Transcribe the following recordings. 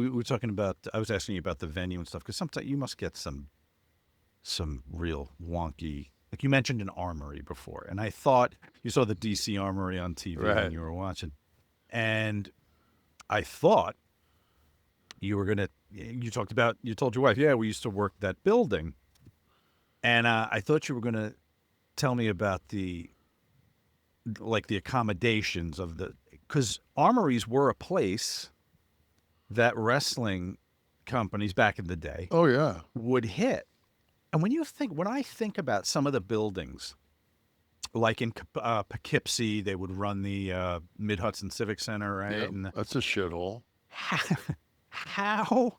We were talking about. I was asking you about the venue and stuff because sometimes you must get some real wonky. Like you mentioned an armory before, and I thought you saw the DC Armory on TV when Right. you were watching, and I thought you were gonna. You talked about. You told your wife, yeah, we used to work that building, and I thought you were gonna tell me about the accommodations of the because armories were a place that wrestling companies back in the day Oh yeah. would hit. And when I think about some of the buildings, like in Poughkeepsie, they would run the Mid Hudson Civic Center, right? Yeah. And That's a shithole. how, how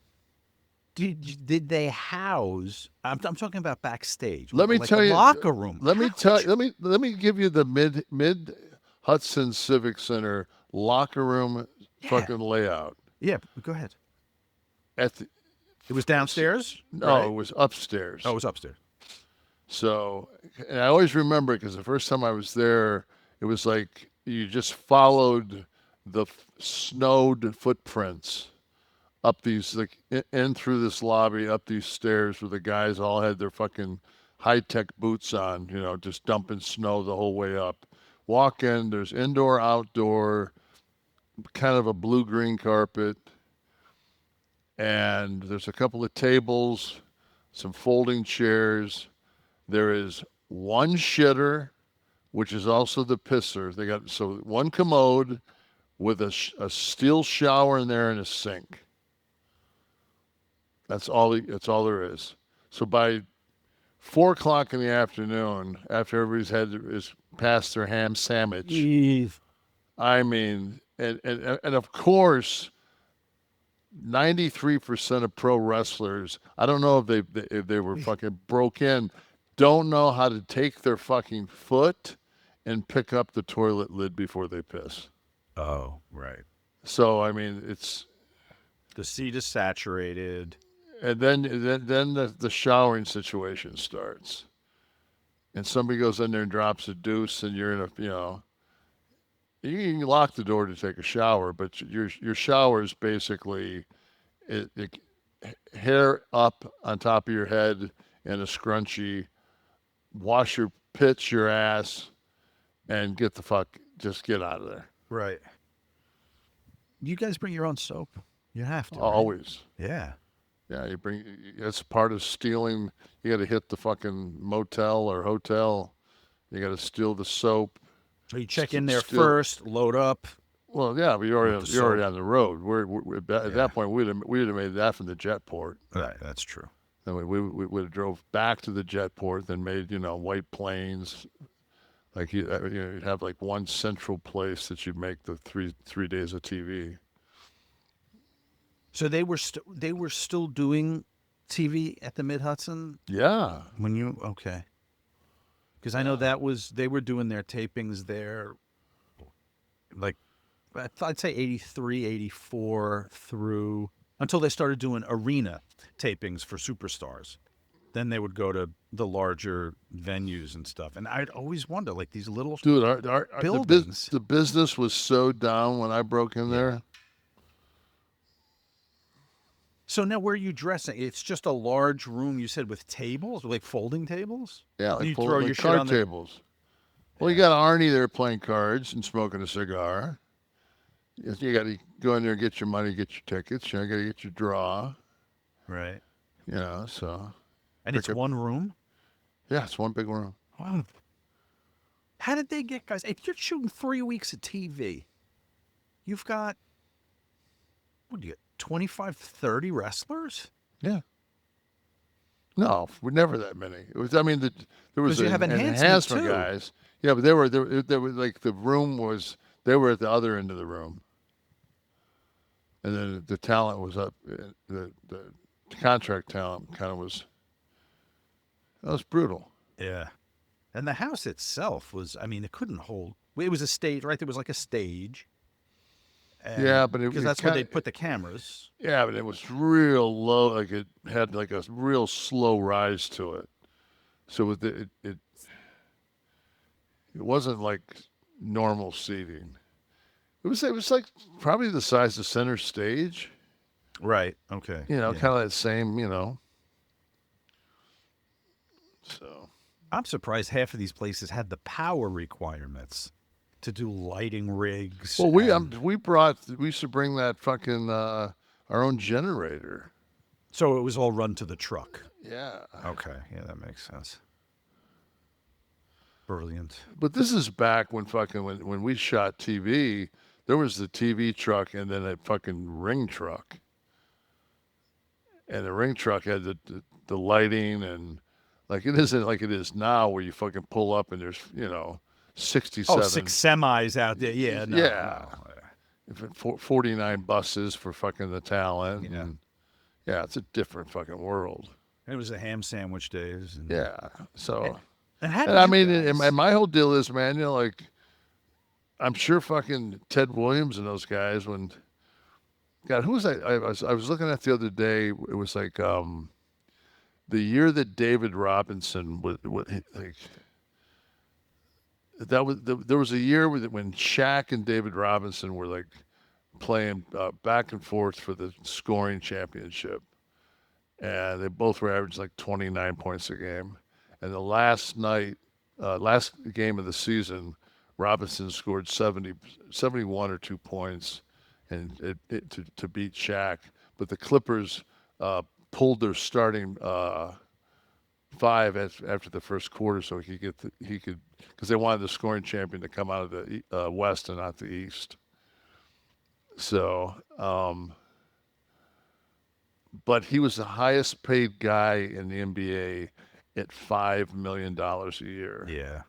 did they house? I'm talking about backstage, Let me like a tell you. locker room. Let How me tell. did you? Let me give you the mid Hudson Civic Center locker room Yeah, fucking layout. yeah. Go ahead. At the, It was downstairs, no, right? it was Oh, it upstairs. was upstairs. So, and I always remember because the first time I was there, it was like you just followed the snowed footprints up these like in through this lobby, up these stairs where the guys all had their fucking high tech boots on, just dumping snow the whole way up. Walk in, there's indoor, outdoor, kind of a blue green carpet, and there's a couple of tables, some folding chairs. There is one shitter, which is also the pisser. They got so one commode with a steel shower in there and a sink. That's all there is. So by 4 o'clock in the afternoon, after everybody's had is past their ham sandwich, Eve. I mean, and of course, 93% of pro wrestlers, I don't know if they were fucking broke in, don't know how to take their fucking foot and pick up the toilet lid before they piss. Oh, right. So I mean, it's The seat is saturated. and then the showering situation starts, and somebody goes in there and drops a deuce, and you're in a you can lock the door to take a shower, but your shower is basically it hair up on top of your head in a scrunchie, wash your pitch your ass, and get the fuck just get out of there. Right. You guys bring your own soap. You have to, right? Always. Yeah. Yeah, you bring that's part of stealing. You got to hit the fucking motel or hotel. You got to steal the soap. So you check in there Steal. first, load up Well, yeah, but with the you're already soap. on the road. At Yeah. that point we'd have made that from the jet port. Right. That's true. Then we would have drove back to the jet port, then made White Plains. Like you'd have like one central place that you'd make the three days of TV. So they were still doing TV at the Mid Hudson Yeah, when you okay? Because I know yeah. that was they were doing their tapings there, like I'd say 83, 84 through until they started doing arena tapings for superstars. Then they would go to the larger venues and stuff. And I'd always wonder, like these little Dude, buildings. the business was so down when I broke in Yeah. there. So now where are you dressing? It's just a large room, you said, with tables, like folding tables? Yeah, And like you throw your like shit card on the. tables. Well, you Yeah. got Arnie there playing cards and smoking a cigar. You got to go in there and get your money, get your tickets. You got to get your draw. Right. So And pick it's up. one room? Yeah, it's one big room. Wow. How did they get guys? If you're shooting 3 weeks of TV, you've got, what do you get, 25, 30 wrestlers? Yeah. No, we're never that many. It was. I mean, there was Because you have an enhancement enhancement too. guys. Yeah, but they were like the room was. They were at the other end of the room, and then the talent was up. The contract talent kind of was. That was brutal. Yeah. And the house itself was, I mean, it couldn't hold. It was a stage, right? There was like a stage. And Yeah, but because it that's where kind they'd of. put the cameras. Yeah, but it was real low. Like it had like a real slow rise to it. So it wasn't like normal seating. It was like probably the size of center stage. Right. Okay. You know, Yeah. kind of that same, you know. So, I'm surprised half of these places had the power requirements to do lighting rigs well, and we used to bring that fucking our own generator. so it was all run to the truck. Yeah. Okay. Yeah, that makes sense. Brilliant. But this is back when fucking when we shot TV, there was the TV truck and then a fucking ring truck. And the ring truck had the lighting and like it isn't like it is now where you fucking pull up and there's, you know, Oh, six 67 semis out there. Yeah, no, yeah, no. 49 buses for fucking the talent Yeah. and yeah, it's a different fucking world. It was the ham sandwich days. Yeah. So And how and did I you mean and guys? my whole deal is, man, you know, like I'm sure fucking Ted Williams and those guys when God, who was I was looking at the other day. It was like the year that David Robinson was like there was a year when Shaq and David Robinson were like playing back and forth for the scoring championship, and they both were averaging like 29 points a game. And the last game of the season, Robinson scored 71 or 2 points, and to beat Shaq. But the Clippers pulled their starting five after the first quarter, so he could because they wanted the scoring champion to come out of the West and not the East. So, but he was the highest paid guy in the NBA at $5 million a year, Yeah.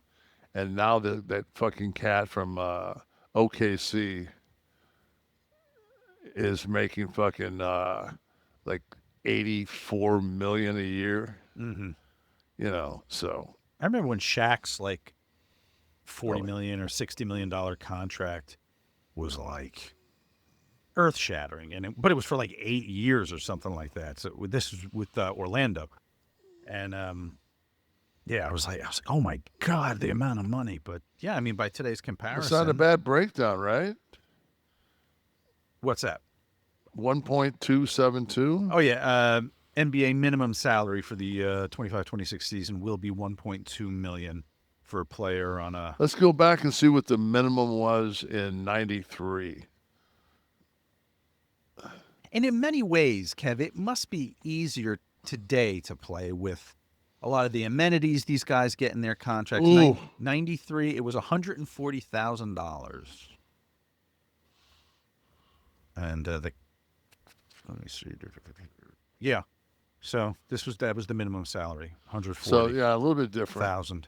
and now that fucking cat from OKC is making fucking like 84 million a year. Mm-hmm. You know, so I remember when Shaq's like oh, 40 million or $60 million contract was like earth shattering, but it was for like 8 years or something like that. So this was with Orlando, and yeah, I was like, oh my god, the amount of money. But yeah, I mean, by today's it's not a comparison, bad breakdown, right? what's that? 1.272. Oh yeah, NBA minimum salary for the 25-26 season will be 1.2 million for a player on a. Let's go back and see what the minimum was in '93. And in many ways, Kev, it must be easier today to play with a lot of the amenities these guys get in their contracts. Ooh, 93, it was $140,000. And let me see. Yeah. So that was the minimum salary, so 140,000. yeah, a little bit different.